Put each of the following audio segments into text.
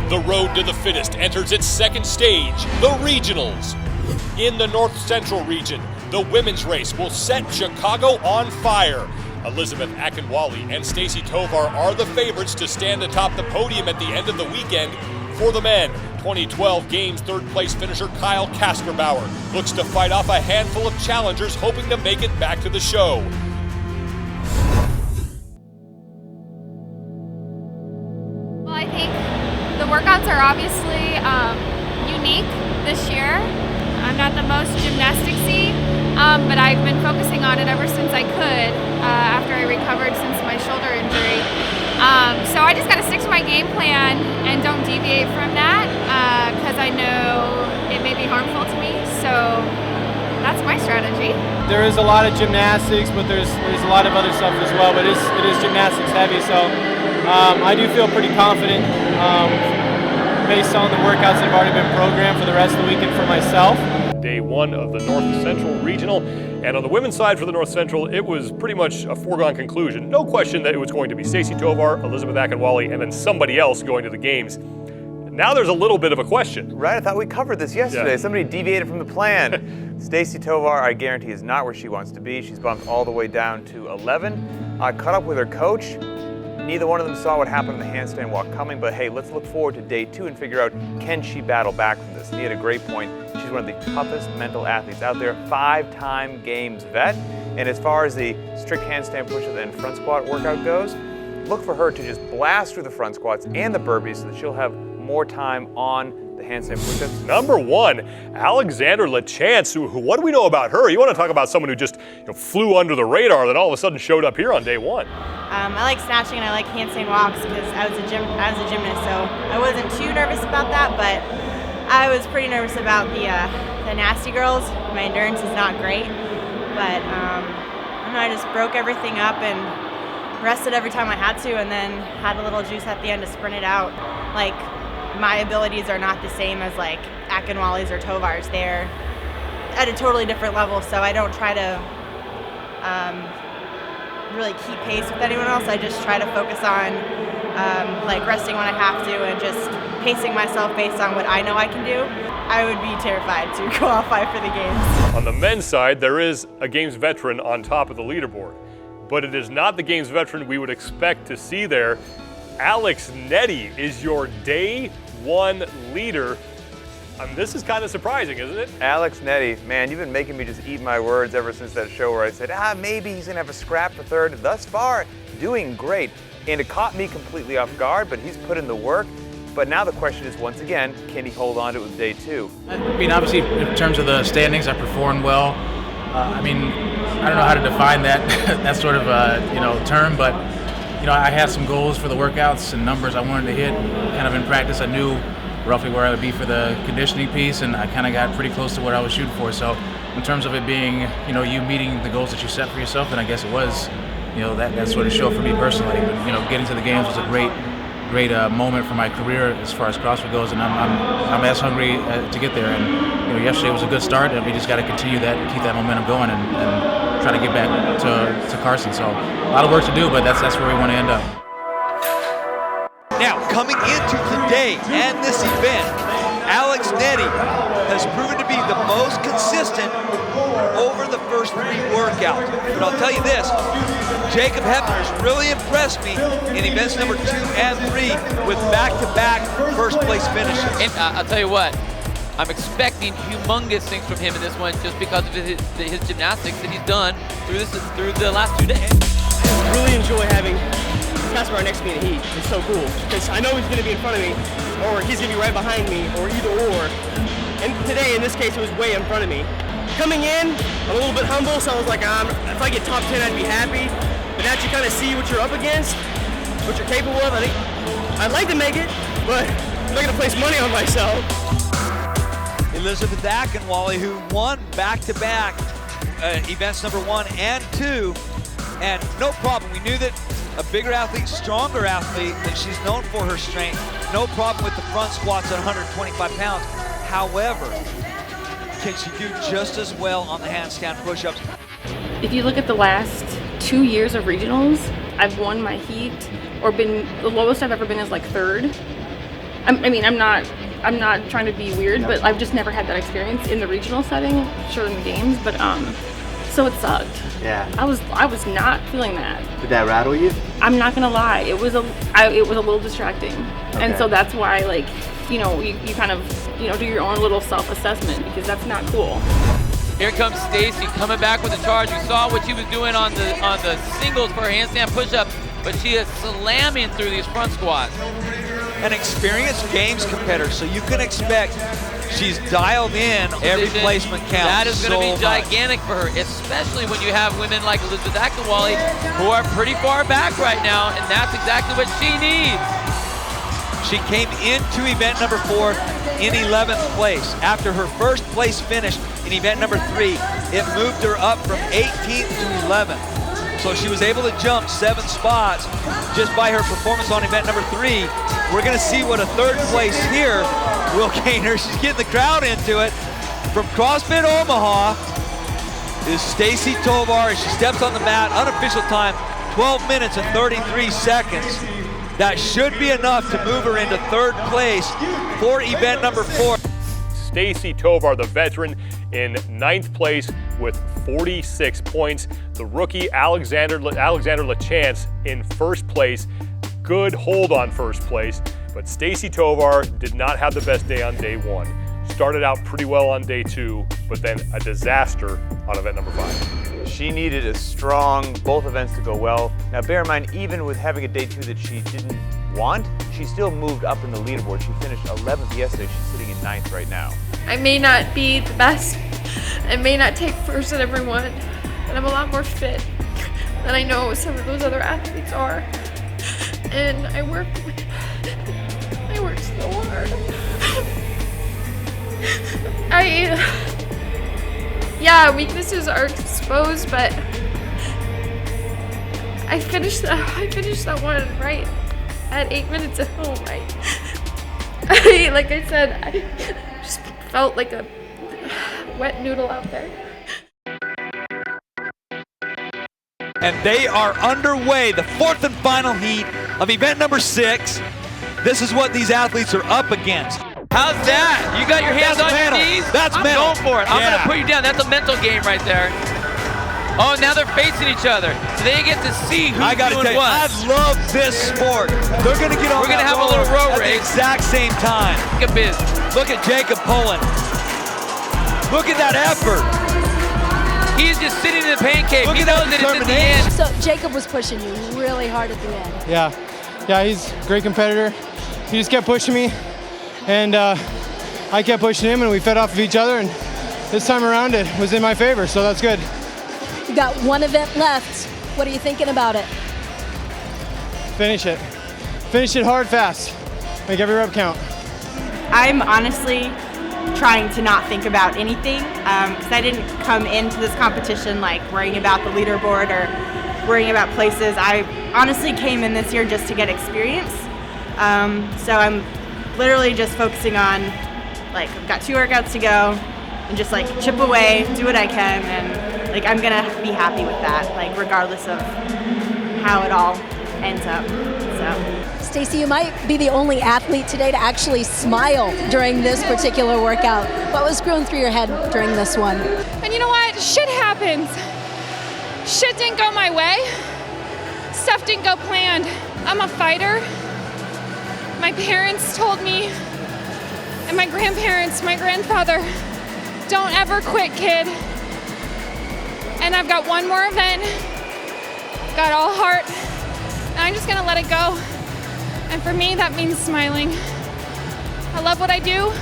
The road to the fittest enters its second stage, the regionals. In the North Central region, the women's race will set Chicago on fire. Elisabeth Akinwale and Stacie Tovar are the favorites to stand atop the podium at the end of the weekend. For the men, 2012 Games third-place finisher Kyle Kasperbauer looks to fight off a handful of challengers hoping to make it back to the show. Well, I think the workouts are obviously unique this year. I'm not the most gymnasticsy, but I've been focusing on it ever since I could after I recovered since my shoulder injury. So I just got to stick to my game plan and don't deviate from that because I know it may be harmful to me. So that's my strategy. There is a lot of gymnastics, but there's a lot of other stuff as well. But it is gymnastics heavy, so I do feel pretty confident based on the workouts that have already been programmed for the rest of the weekend for myself. Day one of the North Central Regional, and on the women's side for the North Central, it was pretty much a foregone conclusion. No question that it was going to be Stacie Tovar, Elisabeth Akinwale, and then somebody else going to the games. Now there's a little bit of a question. Right, I thought we covered this yesterday. Yeah. Somebody deviated from the plan. Stacie Tovar, I guarantee, is not where she wants to be. She's bumped all the way down to 11. I caught up with her coach. Neither one of them saw what happened in the handstand walk coming, but hey, let's look forward to day two and figure out, can she battle back from this? And he had a great point. She's one of the toughest mental athletes out there, 5-time Games vet. And as far as the strict handstand push-up and front squat workout goes, look for her to just blast through the front squats and the burpees so that she'll have more time on the handstand push-ups. Number one, Alexander Lachance. What do we know about her? You want to talk about someone who just flew under the radar, then all of a sudden showed up here on day one. I like snatching and I like handstand walks because I was a gymnast, so I wasn't too nervous about that, but I was pretty nervous about the nasty girls. My endurance is not great, but I just broke everything up and rested every time I had to, and then had a little juice at the end to sprint it out. Like, my abilities are not the same as like Akinwale's or Tovar's. They're at a totally different level, so I don't try to really keep pace with anyone else. I just try to focus on like resting when I have to and just pacing myself based on what I know I can do. I would be terrified to qualify for the games. On the men's side, there is a Games veteran on top of the leaderboard, but it is not the Games veteran we would expect to see there. Alex Nettey is your day one leader. This is kind of surprising, isn't it? Alex Nettey, man, you've been making me just eat my words ever since that show where I said, maybe he's gonna have a scrap for third. Thus far, doing great. And it caught me completely off guard, but he's put in the work. But now the question is, once again, can he hold on to it with day two? I mean, obviously, in terms of the standings, I performed well. I mean, I don't know how to define that that sort of term, but I had some goals for the workouts and numbers I wanted to hit. Kind of in practice, I knew roughly where I would be for the conditioning piece, and I kind of got pretty close to what I was shooting for. So, in terms of it being, you meeting the goals that you set for yourself, then I guess it was, that sort of show for me personally. Getting to the games was a great moment for my career as far as CrossFit goes, and I'm as hungry to get there. And yesterday was a good start, and we just got to continue that and keep that momentum going and try to get back to Carson. So a lot of work to do, but that's where we want to end up. Now, coming into today and this event, Alex Nettey has proven to be the most consistent over the first three workouts. But I'll tell you this, Jacob Heppner has really impressed me in events number 2 and 3 with back-to-back first-place finishes. And I'll tell you what, I'm expecting humongous things from him in this one just because of his gymnastics that he's done through the last 2 days. I really enjoy having Kasperbauer next to me in the heat. It's so cool because I know he's going to be in front of me, or he's going to be right behind me, or either or. And today, in this case, it was way in front of me. Coming in, I'm a little bit humble, so I was like, if I get top 10, I'd be happy. But now that you kind of see what you're up against, what you're capable of, I think I'd like to make it, but I'm not going to place money on myself. Elisabeth Akinwale, who won back-to-back events number 1 and 2, and no problem. We knew that a bigger athlete, stronger athlete, that she's known for her strength. No problem with the front squats at 125 pounds. However, can she do just as well on the handstand push-ups? If you look at the last 2 years of regionals, I've won my heat, or been, the lowest I've ever been is like third. I'm not trying to be weird, but I've just never had that experience in the regional setting, sure in the games, but so it sucked. Yeah. I was not feeling that. Did that rattle you? I'm not gonna lie, it was a little distracting, and so that's why, like, you know, you kind of, you know, do your own little self-assessment, because that's not cool. Here comes Stacie coming back with a charge. We saw what she was doing on the singles for her handstand push-up, but she is slamming through these front squats. An experienced games competitor, so you can expect she's dialed in. Every placement counts. That is going to so be gigantic for her, especially when you have women like Elisabeth Akinwale who are pretty far back right now, and that's exactly what she needs. She came into event number 4 in 11th place. After her first place finish in event number 3, it moved her up from 18th to 11th. So she was able to jump 7 spots just by her performance on event number 3. We're gonna see what a 3rd place here will gain her. She's getting the crowd into it. From CrossFit Omaha is Stacie Tovar as she steps on the mat. Unofficial time, 12 minutes and 33 seconds. That should be enough to move her into 3rd place for event number 4. Stacie Tovar, the veteran, in 9th place with 46 points. The rookie Alexander LaChance in 1st place. Good hold on 1st place, but Stacie Tovar did not have the best day on day 1. Started out pretty well on day 2, but then a disaster on event number 5. She needed a strong, both events to go well. Now bear in mind, even with having a day 2 that she didn't want, she still moved up in the leaderboard. She finished 11th yesterday. She's sitting in 9th right now. I may not be the best, I may not take first at everyone, but I'm a lot more fit than I know some of those other athletes are. And I work so hard. Yeah, weaknesses are exposed, but I finished that one right at 8 minutes at home, right? Like I said, I just felt like a wet noodle out there. And they are underway, the 4th and final heat of event number 6. This is what these athletes are up against. How's that? You got your hands on your knees? That's I'm mental. going for it. I'm going to put you down. That's a mental game right there. Oh, now they're facing each other. So they get to see who's I gotta doing tell you, what. I love this sport. They're going to get on. We're going to have a little road at race. the exact same time. Look at Jacob pulling. Look at that effort. He's just sitting in the pancake. Look He at knows that that it's at the end. So Jacob was pushing you really hard at the end. Yeah, he's a great competitor. He just kept pushing me, and I kept pushing him, and we fed off of each other, and this time around it was in my favor, so that's good. You got one event left. What are you thinking about it? Finish it. Finish it hard, fast. Make every rep count. I'm honestly trying to not think about anything because I didn't come into this competition like worrying about the leaderboard or worrying about places. I honestly came in this year just to get experience. So I'm literally just focusing on, like, I've got 2 workouts to go and just like chip away, do what I can, and like I'm gonna be happy with that, like regardless of how it all ends up. So Stacie, you might be the only athlete today to actually smile during this particular workout. What was going through your head during this one? And you know what? Shit happens. Shit didn't go my way. Stuff didn't go planned. I'm a fighter. My parents told me, and my grandparents, my grandfather, don't ever quit, kid. And I've got one more event, got all heart, and I'm just gonna let it go. And for me, that means smiling. I love what I do.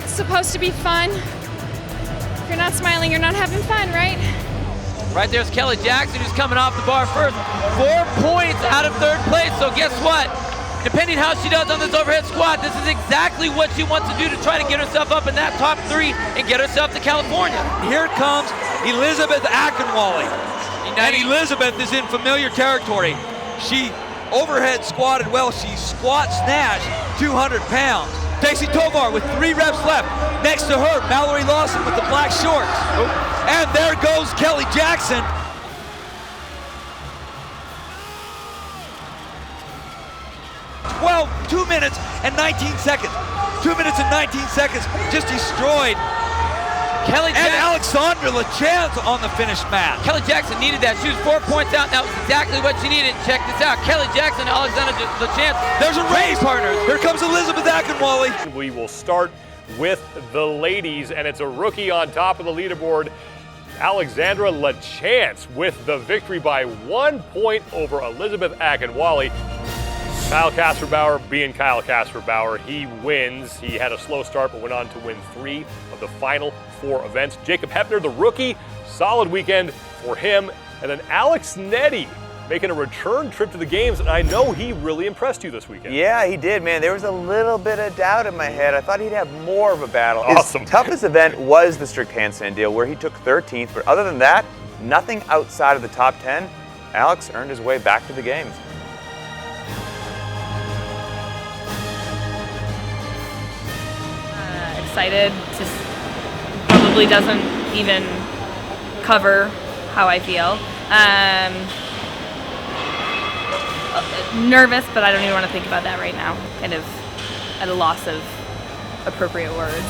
It's supposed to be fun. If you're not smiling, you're not having fun, right? Right there's Kelly Jackson, who's coming off the bar first. 4 points out of 3rd place, so guess what? Depending how she does on this overhead squat, this is exactly what she wants to do to try to get herself up in that top 3 and get herself to California. Here comes Elisabeth Akinwale. And Elisabeth is in familiar territory. She overhead squatted well. She squat snatched 200 pounds. Stacie Tovar with 3 reps left. Next to her, Mallory Lawson with the black shorts. And there goes Kelly Jackson. 12, 2 minutes and 19 seconds. 2 minutes and 19 seconds, just destroyed. Kelly And Jackson. Alexandra LaChance on the finish mat. Kelly Jackson needed that. She was 4 points out. That was exactly what she needed. Check this out. Kelly Jackson, Alexandra LaChance. There's a race. Partners. Here comes Elisabeth Akinwale. We will start with the ladies, and it's a rookie on top of the leaderboard, Alexandra LaChance, with the victory by 1 point over Elisabeth Akinwale. Kyle Kasperbauer being Kyle Kasperbauer, he wins. He had a slow start but went on to win 3 of the final 4 events. Jacob Heppner, the rookie, solid weekend for him. And then Alex Nettey making a return trip to the games, and I know he really impressed you this weekend. Yeah, he did, man. There was a little bit of doubt in my head. I thought he'd have more of a battle. Awesome. His toughest event was the strict handstand deal, where he took 13th, but other than that, nothing outside of the top 10. Alex earned his way back to the games. Excited, just probably doesn't even cover how I feel. Nervous, but I don't even want to think about that right now. Kind of at a loss of appropriate words.